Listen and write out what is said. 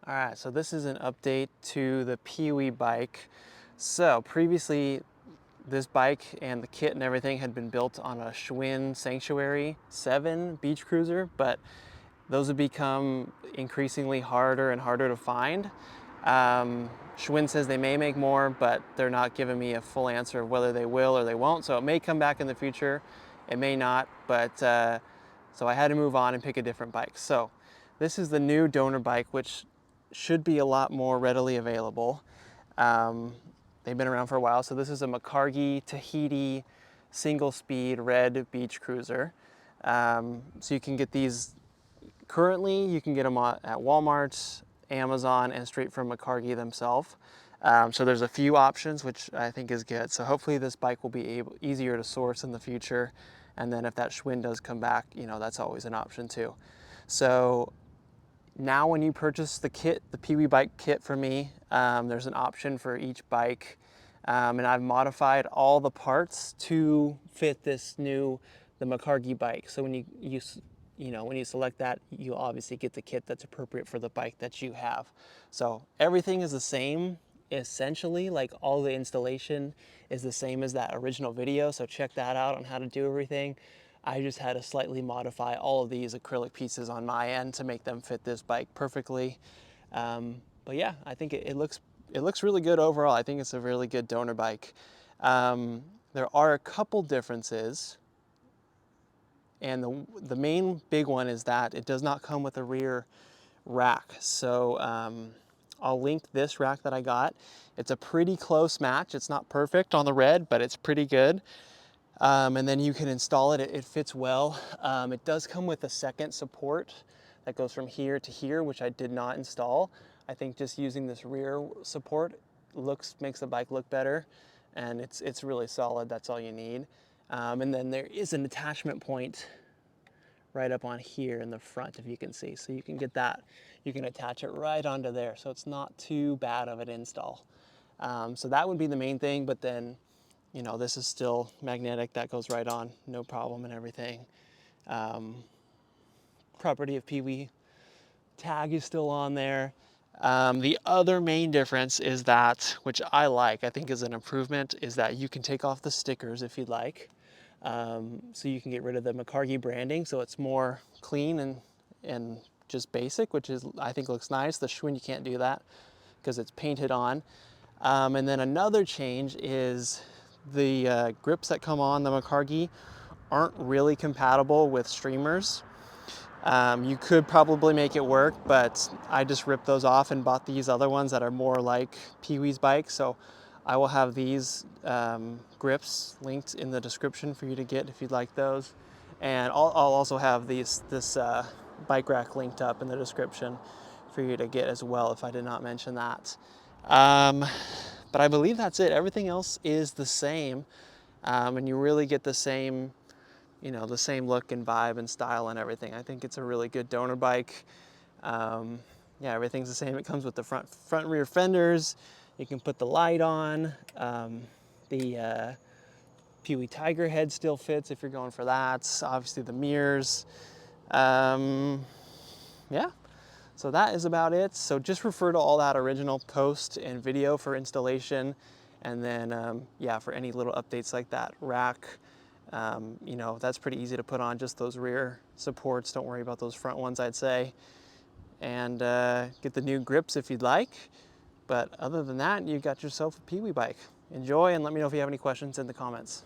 All right, so this is an update to the Pee-wee bike. So previously, this bike and the kit and everything had been built on a Schwinn Sanctuary 7 beach cruiser, but those have become increasingly harder and harder to find. Schwinn says they may make more, but they're not giving me a full answer of whether they will or they won't. So it may come back in the future, it may not, but so I had to move on and pick a different bike. So this is the new donor bike, which should be a lot more readily available. They've been around for a while. So this is a Micargi Tahiti Single Speed red beach cruiser. So you can get these, currently you can get them at Walmart, Amazon, and straight from Micargi themselves. So there's a few options, which I think is good. So hopefully this bike will be easier to source in the future. And then if that Schwinn does come back, you know, that's always an option too. So now when you purchase the kit, the Pee-wee bike kit from me, there's an option for each bike. And I've modified all the parts to fit this new, the Micargi bike. So when when you select that, you obviously get the kit that's appropriate for the bike that you have. So everything is the same, essentially, like all the installation is the same as that original video. So check that out on how to do everything. I just had to slightly modify all of these acrylic pieces on my end to make them fit this bike perfectly. But yeah, I think it looks really good overall. I think it's a really good donor bike. There are a couple differences, and the main big one is that it does not come with a rear rack. So I'll link this rack that I got. It's a pretty close match. It's not perfect on the red, but it's pretty good. And then you can install it. It fits well. It does come with a second support that goes from here to here, which I did not install. I think just using this rear support makes the bike look better, and it's really solid. That's all you need. And then there is an attachment point right up on here in the front, if you can see. So you can get that. You can attach it right onto there, so it's not too bad of an install. So that would be the main thing, but then, you know, this is still magnetic. That goes right on, no problem and everything. Property of Pee-wee tag is still on there. The other main difference is that, which I think is an improvement, is that you can take off the stickers if you'd like. So you can get rid of the Micargi branding, so it's more clean and just basic, which is, I think, looks nice. The Schwinn, you can't do that because it's painted on. And then another change is the grips that come on the Micargi aren't really compatible with streamers. You could probably make it work, but I just ripped those off and bought these other ones that are more like Pee-wee's bike. So I will have these grips linked in the description for you to get if you'd like those. And I'll also have this bike rack linked up in the description for you to get as well if I did not mention that. But I believe that's it. Everything else is the same, and you really get the same, you know, the same look and vibe and style and everything. I think it's a really good donor bike. Yeah, everything's the same. It comes with the front and rear fenders. You can put the light on. The Pee-wee Tiger head still fits if you're going for that. Obviously the mirrors. Yeah. So that is about it. So just refer to all that original post and video for installation. And then, yeah, for any little updates like that rack, you know, that's pretty easy to put on, just those rear supports. Don't worry about those front ones, I'd say. And get the new grips if you'd like. But other than that, you've got yourself a Pee-wee bike. Enjoy, and let me know if you have any questions in the comments.